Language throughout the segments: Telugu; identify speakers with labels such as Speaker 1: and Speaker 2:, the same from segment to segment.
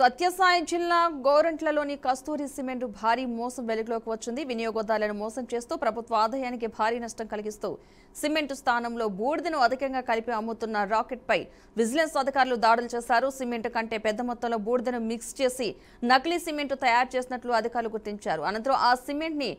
Speaker 1: సత్యసాయి జిల్లా గోరంట్లలోని కస్తూరి సిమెంట్ భారీ మోసం వెలుగులోకి వచ్చింది. వినియోగదారులను మోసం చేస్తూ ప్రభుత్వ ఆదాయానికి భారీ నష్టం కలిగిస్తూ సిమెంట్ స్థానంలో బూడిదను అధికంగా కలిపి అమ్ముతున్న రాకెట్ పై విజిలెన్స్ అధికారులు దాడులు చేశారు. సిమెంట్ కంటే పెద్ద మొత్తంలో బూడిదను మిక్స్ చేసి నకిలీ సిమెంట్ తయారు చేసినట్లు అధికారులు గుర్తించారు. అనంతరం ఆ సిమెంట్ ని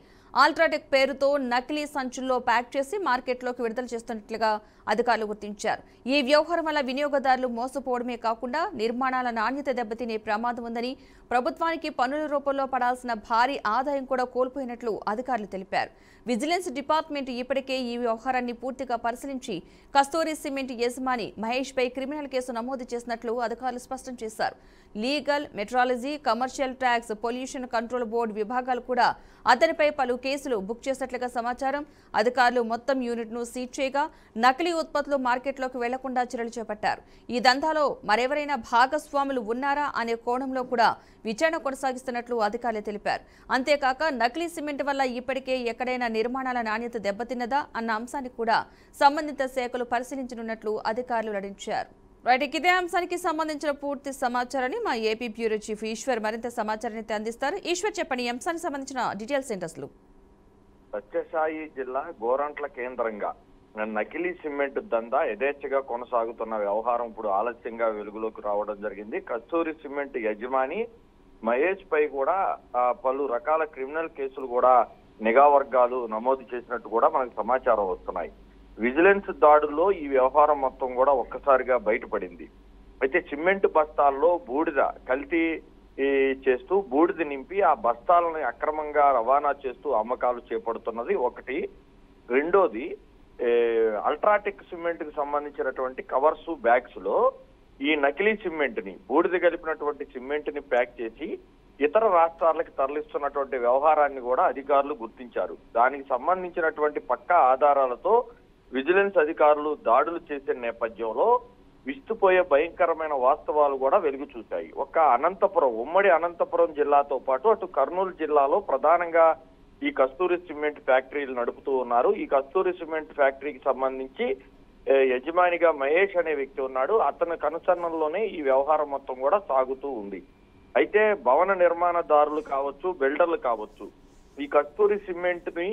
Speaker 1: అల్ట్రాటెక్ పేరుతో నకిలీ సంచుల్లో ప్యాక్ చేసి మార్కెట్లోకి విడుదల చేస్తున్నట్లుగా అధికారులు గుర్తించారు. ఈ వ్యవహారం వల్ల వినియోగదారులు మోసపోవడమే కాకుండా నిర్మాణాల నాణ్యత దెబ్బతినే ప్రమాదం ఉందని, ప్రభుత్వానికి పన్నుల రూపంలో పడాల్సిన భారీ ఆదాయం కూడా కోల్పోయినట్లు అధికారులు తెలిపారు. విజిలెన్స్ డిపార్ట్మెంట్ ఇప్పటికే ఈ వ్యవహారాన్ని పూర్తిగా పరిశీలించి కస్తూరి సిమెంట్ యజమాని మహేష్ పై క్రిమినల్ కేసు నమోదు చేసినట్లు అధికారులు స్పష్టం చేశారు. Legal, metrology, commercial tax, pollution control board విభాగాలు కూడా అతనిపై పలు కేసులు బుక్ చేసినట్లుగా సమాచారం. అధికారులు మొత్తం యూనిట్ను సీజ్ చేయగా నకిలీ ఉత్పత్తులు మార్కెట్లోకి వెళ్లకుండా చర్యలు చేపట్టారు. ఈ దందాలో మరెవరైనా భాగస్వాములు ఉన్నారా అనే కోణంలో కూడా విచారణ కొనసాగిస్తున్నట్లు అధికారులు తెలిపారు. అంతేకాక నకిలీ సిమెంట్ వల్ల ఇప్పటికే ఎక్కడైనా నిర్మాణాల నాణ్యత దెబ్బతిన్నదా అన్న అంశాన్ని కూడా సంబంధిత శాఖలు పరిశీలించనున్నట్లు అధికారులు వెల్లడించారు. రైట్, ఇదే అంశానికి సంబంధించిన పూర్తి సమాచారాన్ని మా ఏపీ బ్యూరో చీఫ్ ఈశ్వర్ మరింత సమాచారాన్ని అందిస్తారు. ఈశ్వర్, చెప్పండి, ఈ అంశానికి సంబంధించిన డీటెయిల్స్ ఏంటి అసలు?
Speaker 2: సత్యసాయి జిల్లా గోరంట్ల కేంద్రంగా నకిలీ సిమెంట్ దందా యథేచ్ఛగా కొనసాగుతున్న వ్యవహారం ఇప్పుడు ఆలస్యంగా వెలుగులోకి రావడం జరిగింది. కస్తూరి సిమెంట్ యజమాని మహేష్ పై కూడా పలు రకాల క్రిమినల్ కేసులు కూడా నిఘా వర్గాలు నమోదు చేసినట్టు కూడా మనకు సమాచారం వస్తున్నాయి. విజిలెన్స్ దాడుల్లో ఈ వ్యవహారం మొత్తం కూడా ఒక్కసారిగా బయటపడింది. అయితే సిమెంట్ బస్తాల్లో బూడిద కల్తీ చేస్తూ బూడిద నింపి ఆ బస్తాలను అక్రమంగా రవాణా చేస్తూ అమ్మకాలు చేపడుతున్నది ఒకటి. రెండోది, అల్ట్రాటెక్ సిమెంట్ కి సంబంధించినటువంటి కవర్స్, బ్యాగ్స్ లో ఈ నకిలీ సిమెంట్ ని, బూడిద కలిపినటువంటి సిమెంట్ ని ప్యాక్ చేసి ఇతర రాష్ట్రాలకు తరలిస్తున్నటువంటి వ్యవహారాన్ని కూడా అధికారులు గుర్తించారు. దానికి సంబంధించినటువంటి పక్కా ఆధారాలతో విజిలెన్స్ అధికారులు దాడులు చేసే నేపథ్యంలో విస్తుపోయే భయంకరమైన వాస్తవాలు కూడా వెలుగు చూశాయి. ఉమ్మడి అనంతపురం జిల్లాతో పాటు అటు కర్నూలు జిల్లాలో ప్రధానంగా ఈ కస్తూరి సిమెంట్ ఫ్యాక్టరీలు నడుపుతూ ఉన్నారు. ఈ కస్తూరి సిమెంట్ ఫ్యాక్టరీకి సంబంధించి యజమానిగా మహేష్ అనే వ్యక్తి ఉన్నాడు. అతని కనుసన్నల్లోనే ఈ వ్యవహారం మొత్తం కూడా సాగుతూ ఉంది. అయితే భవన నిర్మాణదారులు కావచ్చు, బిల్డర్లు కావచ్చు, ఈ కస్తూరి సిమెంట్ ని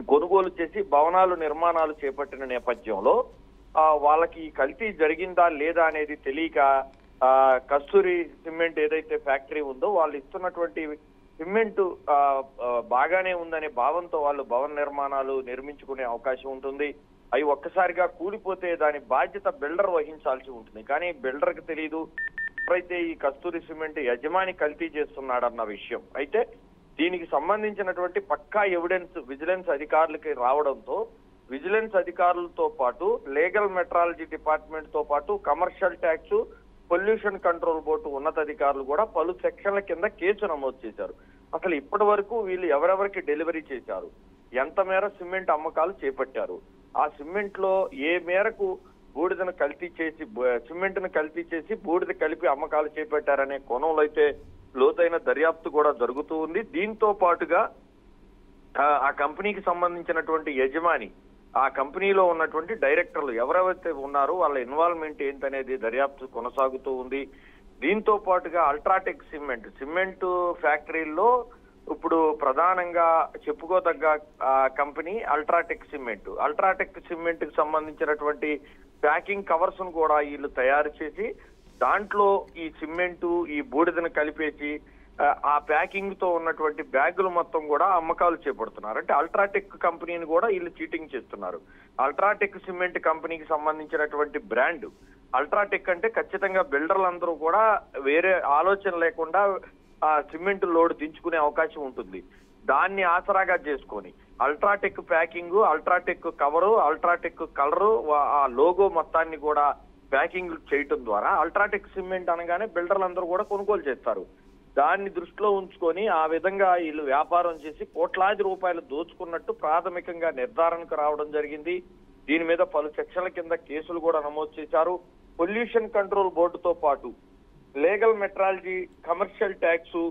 Speaker 2: కొనుగోలు చేసి భవనాలు నిర్మాణాలు చేపట్టిన నేపథ్యంలో వాళ్ళకి కల్తీ జరిగిందా లేదా అనేది తెలియక కస్తూరి సిమెంట్ ఏదైతే ఫ్యాక్టరీ ఉందో వాళ్ళు ఇస్తున్నటువంటి సిమెంట్ బాగానే ఉందనే భావంతో వాళ్ళు భవన నిర్మాణాలు నిర్మించుకునే అవకాశం ఉంటుంది. అవి ఒక్కసారిగా కూలిపోతే దాని బాధ్యత బిల్డర్ వహించాల్సి ఉంటుంది. కానీ బిల్డర్కి తెలియదు ఎప్పుడైతే ఈ కస్తూరి సిమెంట్ యజమాని కల్తీ చేస్తున్నాడన్న విషయం. అయితే దీనికి సంబంధించినటువంటి పక్కా ఎవిడెన్స్ విజిలెన్స్ అధికారులకి రావడంతో విజిలెన్స్ అధికారులతో పాటు లీగల్ మెట్రాలజీ డిపార్ట్మెంట్ తో పాటు commercial tax, pollution control board ఉన్నతాధికారులు కూడా పలు సెక్షన్ల కింద కేసు నమోదు చేశారు. అసలు ఇప్పటి వరకు వీళ్ళు ఎవరెవరికి డెలివరీ చేశారు, ఎంత మేర సిమెంట్ అమ్మకాలు చేపట్టారు, ఆ సిమెంట్ లో ఏ మేరకు బూడిదను కల్తీ చేసి సిమెంట్ ను కల్తీ చేసి బూడిద కలిపి అమ్మకాలు చేపట్టారనే కోణంలో అయితే లోతైన దర్యాప్తు కూడా జరుగుతూ ఉంది. దీంతో పాటుగా ఆ కంపెనీకి సంబంధించినటువంటి యజమాని, ఆ కంపెనీలో ఉన్నటువంటి డైరెక్టర్లు ఎవరెవరైతే ఉన్నారో వాళ్ళ ఇన్వాల్వ్మెంట్ ఏంటనేది దర్యాప్తు కొనసాగుతూ ఉంది. దీంతో పాటుగా అల్ట్రాటెక్ సిమెంట్ ఫ్యాక్టరీల్లో ఇప్పుడు ప్రధానంగా చెప్పుకోదగ్గ కంపెనీ అల్ట్రాటెక్ సిమెంట్ కి సంబంధించినటువంటి ప్యాకింగ్ కవర్స్ ను కూడా వీళ్ళు తయారు చేసి దాంట్లో ఈ సిమెంటు, ఈ బూడిదను కలిపేసి ఆ ప్యాకింగ్ తో ఉన్నటువంటి బ్యాగులు మొత్తం కూడా అమ్మకాలు చేపడుతున్నారు. అంటే అల్ట్రాటెక్ కంపెనీని కూడా వీళ్ళు చీటింగ్ చేస్తున్నారు. అల్ట్రాటెక్ సిమెంట్ కంపెనీకి సంబంధించినటువంటి బ్రాండ్ అల్ట్రాటెక్ అంటే ఖచ్చితంగా బిల్డర్లందరూ కూడా వేరే ఆలోచన లేకుండా ఆ సిమెంట్ లోడ్ దించుకునే అవకాశం ఉంటుంది. దాన్ని ఆసరాగా చేసుకొని UltraTech packing, UltraTech cover, UltraTech colour, ఆ లోగో మొత్తాన్ని కూడా ప్యాకింగ్ చేయటం ద్వారా అల్ట్రాటెక్ సిమెంట్ అనగానే బిల్డర్లందరూ కూడా కొనుగోలు చేస్తారు. దాన్ని దృష్టిలో ఉంచుకొని ఆ విధంగా వీళ్ళు వ్యాపారం చేసి కోట్లాది రూపాయలు దోచుకున్నట్టు ప్రాథమికంగా నిర్ధారణకు రావడం జరిగింది. దీని మీద పలు సెక్షన్ల కింద కేసులు కూడా నమోదు చేశారు. పొల్యూషన్ కంట్రోల్ బోర్డుతో పాటు లీగల్ మెట్రాలజీ, కమర్షియల్ ట్యాక్స్,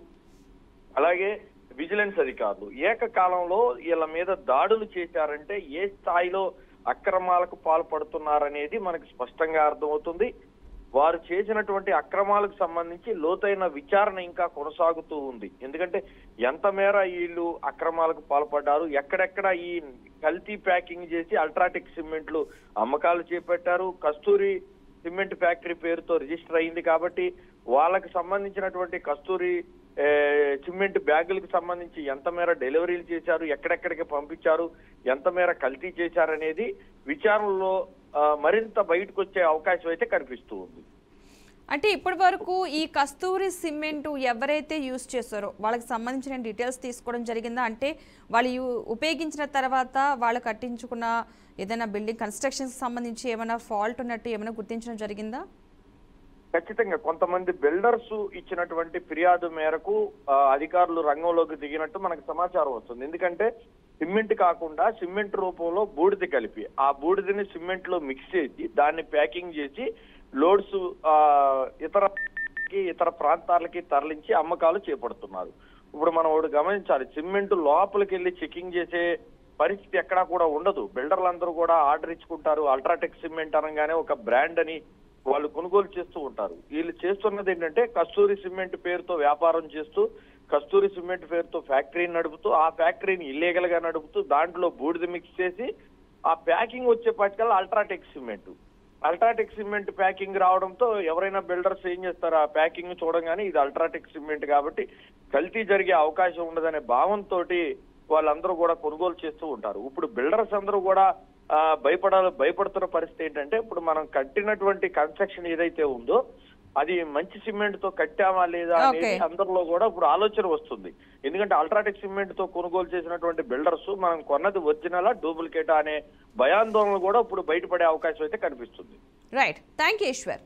Speaker 2: అలాగే విజిలెన్స్ అధికారులు ఏకకాలంలో వీళ్ళ మీద దాడులు చేశారంటే ఏ స్థాయిలో అక్రమాలకు పాల్పడుతున్నారనేది మనకు స్పష్టంగా అర్థమవుతుంది. వారు చేసినటువంటి అక్రమాలకు సంబంధించి లోతైన విచారణ ఇంకా కొనసాగుతూ ఉంది. ఎందుకంటే ఎంత మేర వీళ్ళు అక్రమాలకు పాల్పడ్డారు, ఎక్కడెక్కడ ఈ కల్తీ ప్యాకింగ్ చేసి అల్ట్రాటెక్ సిమెంట్లు అమ్మకాలు చేపట్టారు. కస్తూరి సిమెంట్ ఫ్యాక్టరీ పేరుతో రిజిస్టర్ అయింది కాబట్టి వాళ్ళకి సంబంధించినటువంటి కస్తూరి సిమెంట్ బ్యాగులకు సంబంధించి ఎంత మేర డెలివరీలు చేశారు, ఎక్కడెక్కడికి పంపించారు, ఎంత మేర కల్తీ చేశారనేది విచారణలో మరింత బయటకు వచ్చే అవకాశం అయితే కనిపిస్తూ ఉంది.
Speaker 1: అంటే ఇప్పటి వరకు ఈ కస్తూరి సిమెంట్ ఎవరైతే యూజ్ చేస్తారో వాళ్ళకి సంబంధించిన డీటెయిల్స్ తీసుకోవడం జరిగిందా? అంటే వాళ్ళు ఉపయోగించిన తర్వాత వాళ్ళు కట్టించుకున్న ఏదైనా బిల్డింగ్ కన్స్ట్రక్షన్కి సంబంధించి ఏమైనా ఫాల్ట్ ఉన్నట్టు ఏమైనా గుర్తించడం జరిగిందా?
Speaker 2: ఖచ్చితంగా కొంతమంది బిల్డర్స్ ఇచ్చినటువంటి ఫిర్యాదు మేరకు అధికారులు రంగంలోకి దిగినట్టు మనకు సమాచారం వస్తుంది. ఎందుకంటే సిమెంట్ కాకుండా సిమెంట్ రూపంలో బూడిద కలిపి ఆ బూడిదని సిమెంట్ లో మిక్స్ చేసి దాన్ని ప్యాకింగ్ చేసి లోడ్స్ ఇతర ప్రాంతాలకి తరలించి అమ్మకాలు చేపడుతున్నారు. ఇప్పుడు మనం ఒకటి గమనించాలి, సిమెంట్ లోపలికి వెళ్ళి చెకింగ్ చేసే పరిస్థితి ఎక్కడా కూడా ఉండదు. బిల్డర్లందరూ కూడా ఆర్డర్ ఇచ్చుకుంటారు. అల్ట్రాటెక్ సిమెంట్ అనగానే ఒక బ్రాండ్ అని వాళ్ళు కొనుగోలు చేస్తూ ఉంటారు. వీళ్ళు చేస్తున్నది ఏంటంటే కస్తూరి సిమెంట్ పేరుతో వ్యాపారం చేస్తూ, కస్తూరి సిమెంట్ పేరుతో ఫ్యాక్టరీని నడుపుతూ, ఆ ఫ్యాక్టరీని ఇల్లీగల్ గా నడుపుతూ దాంట్లో బూడిద మిక్స్ చేసి ఆ ప్యాకింగ్ వచ్చేపాటికల్లా అల్ట్రాటెక్ సిమెంట్ ప్యాకింగ్ రావడంతో ఎవరైనా బిల్డర్స్ ఏం చేస్తారు, ఆ ప్యాకింగ్ చూడంగానే ఇది అల్ట్రాటెక్ సిమెంట్ కాబట్టి కల్తీ జరిగే అవకాశం ఉండదనే భావంతో వాళ్ళందరూ కూడా కొనుగోలు చేస్తూ ఉంటారు. ఇప్పుడు బిల్డర్స్ అందరూ కూడా భయపడుతున్న పరిస్థితి ఏంటంటే, ఇప్పుడు మనం కట్టినటువంటి కన్స్ట్రక్షన్ ఏదైతే ఉందో అది మంచి సిమెంట్ తో కట్టామా లేదా అనేది అందరిలో కూడా ఇప్పుడు ఆలోచన వస్తుంది. ఎందుకంటే అల్ట్రాటెక్ సిమెంట్ తో కొనుగోలు చేసినటువంటి బిల్డర్స్ మనం కొన్నది ఒరిజినలా డూప్లికేటా అనే భయాందోళనలు కూడా ఇప్పుడు బయటపడే అవకాశం అయితే కనిపిస్తుంది.
Speaker 1: Right, thank you Eshwar.